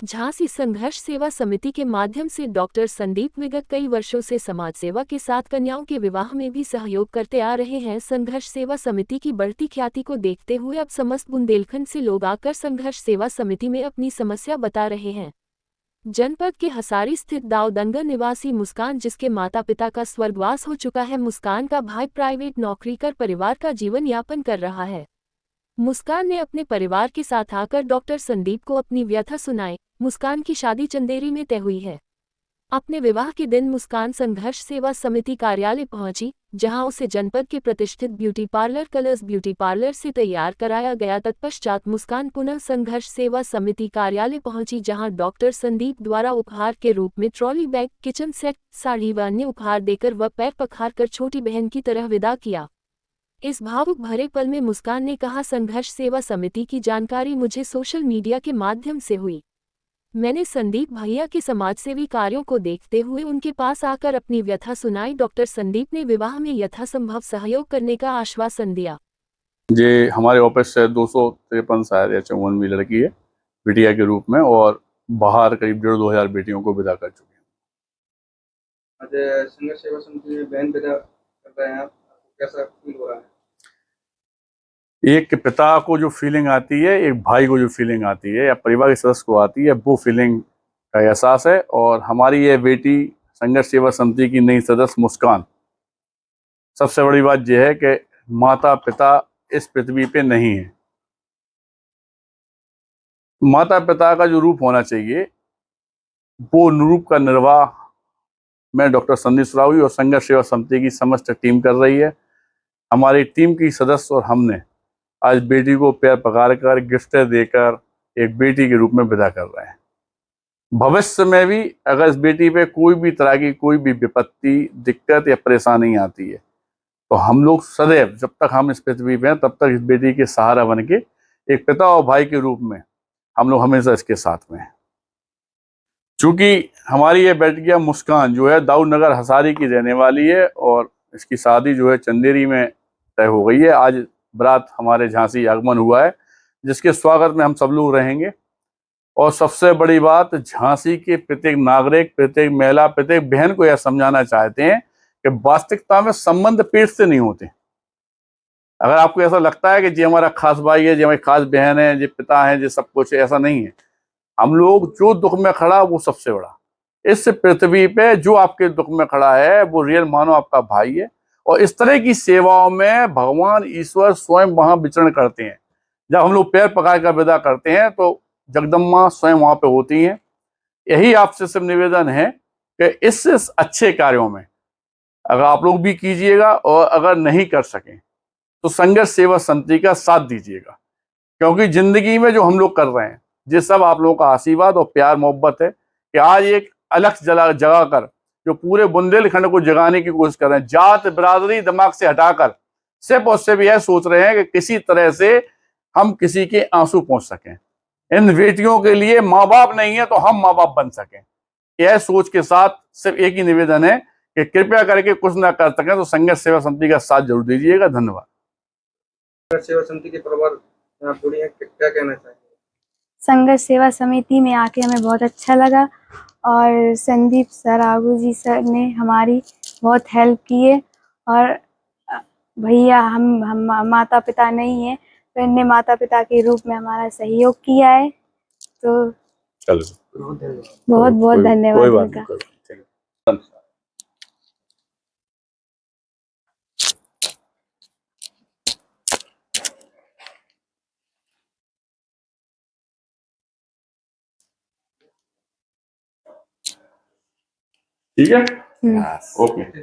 झांसी संघर्ष सेवा समिति के माध्यम से डॉक्टर संदीप विगत कई वर्षों से समाज सेवा के साथ कन्याओं के विवाह में भी सहयोग करते आ रहे हैं। संघर्ष सेवा समिति की बढ़ती ख्याति को देखते हुए अब समस्त बुंदेलखंड से लोग आकर संघर्ष सेवा समिति में अपनी समस्या बता रहे हैं। जनपद के हसारी स्थित दाऊदनगर निवासी मुस्कान, जिसके माता पिता का स्वर्गवास हो चुका है, मुस्कान का भाई प्राइवेट नौकरी कर परिवार का जीवन यापन कर रहा है। मुस्कान ने अपने परिवार के साथ आकर डॉक्टर संदीप को अपनी व्यथा सुनाई। मुस्कान की शादी चंदेरी में तय हुई है। अपने विवाह के दिन मुस्कान संघर्ष सेवा समिति कार्यालय पहुंची, जहां उसे जनपद के प्रतिष्ठित beauty parlour colours beauty parlour से तैयार कराया गया। तत्पश्चात मुस्कान पुनः संघर्ष सेवा समिति कार्यालय पहुंची, जहां डॉक्टर संदीप द्वारा उपहार के रूप में trolley bag, kitchen set, sari व अन्य उपहार देकर व पैर पखार कर छोटी बहन की तरह विदा किया। इस भावुक भरे पल में मुस्कान ने कहा, संघर्ष सेवा समिति की जानकारी मुझे सोशल मीडिया के माध्यम से हुई। मैंने संदीप भैया के समाजसेवी कार्यों को देखते हुए उनके पास आकर अपनी व्यथा सुनाई। डॉक्टर संदीप ने विवाह में यथासंभव सहयोग करने का आश्वासन दिया। ये हमारे ऑफिस से 253 शायद या 54 भी लड़की है बिटिया के रूप में, और बाहर करीब 1,500-2,000 बेटियों को विदा कर चुके हैं। आज संघर्ष सेवा समिति में बहन विदा कर रहे हैं, आपको कैसा फील हो रहा है? एक पिता को जो फीलिंग आती है, एक भाई को जो फीलिंग आती है, या परिवार के सदस्य को आती है, वो फीलिंग का एहसास है। और हमारी ये बेटी संघर्ष सेवा समिति की नई सदस्य मुस्कान, सबसे बड़ी बात यह है कि माता पिता इस पृथ्वी पे नहीं है। माता पिता का जो रूप होना चाहिए वो रूप का निर्वाह मैं डॉक्टर संदीप सुरावी और संघर्ष सेवा समिति की समस्त टीम कर रही है। हमारी टीम की सदस्य और हमने आज बेटी को पैर पकड़ कर, गिफ्ट देकर एक बेटी के रूप में विदा कर रहे हैं। भविष्य में भी अगर इस बेटी पे कोई भी तरह की कोई भी विपत्ति, दिक्कत या परेशानी आती है, तो हम लोग सदैव, जब तक हम इस पृथ्वी पे हैं, तब तक इस बेटी के सहारा बन के एक पिता और भाई के रूप में हम लोग हमेशा इसके साथ में हैं। चूंकि हमारी ये बेटिया मुस्कान जो है दाऊदनगर हसारी की रहने वाली है, और इसकी शादी जो है चंदेरी में तय हो गई है। आज बारात हमारे झांसी आगमन हुआ है, जिसके स्वागत में हम सब लोग रहेंगे। और सबसे बड़ी बात, झांसी के प्रत्येक नागरिक, प्रत्येक महिला, प्रत्येक बहन को यह समझाना चाहते हैं कि वास्तविकता में संबंध पेट से नहीं होते। अगर आपको ऐसा लगता है कि जी हमारा खास भाई है, जी हमारी खास बहन है, जी पिता है, जी सब कुछ, ऐसा नहीं है। हम लोग जो दुख में खड़ा वो सबसे बड़ा, इस पृथ्वी पे जो आपके दुख में खड़ा है वो रियल मानो आपका भाई है। और इस तरह की सेवाओं में भगवान ईश्वर स्वयं वहां विचरण करते हैं। जब हम लोग पैर पकड़ कर विदा करते हैं तो जगदम्बा स्वयं वहां पे होती हैं। यही आपसे सब निवेदन है कि इस अच्छे कार्यों में अगर आप लोग भी कीजिएगा, और अगर नहीं कर सकें तो संघर्ष सेवा समिति का साथ दीजिएगा। क्योंकि जिंदगी में जो हम लोग कर रहे हैं, ये सब आप लोगों का आशीर्वाद और प्यार मोहब्बत है कि आज एक अलग जगा कर जो पूरे बुंदेलखंड को जगाने की कोशिश कर रहे हैं। जात बिरादरी दिमाग से हटाकर सिर्फ और सिर्फ यह सोच रहे हैं कि किसी तरह से हम किसी के आंसू पहुंच सकें। इन बेटियों के लिए माँ बाप नहीं है तो हम माँ बाप बन सकें। यह सोच के साथ सिर्फ एक ही निवेदन है कि कृपया करके कुछ ना कर सकें तो संघर्ष सेवा समिति का साथ जरूर दीजिएगा। धन्यवाद। संघर्ष सेवा समिति के परिवार आप जुड़ी हैं, क्या कहना चाहेंगे? संघर्ष सेवा समिति में आके हमें बहुत अच्छा लगा, और संदीप सर, आगू जी सर ने हमारी बहुत हेल्प की है। और भैया हम माता पिता नहीं है, तो इनने माता पिता के रूप में हमारा सहयोग किया है। तो बहुत बहुत धन्यवाद उनका। ठीक है, ओके।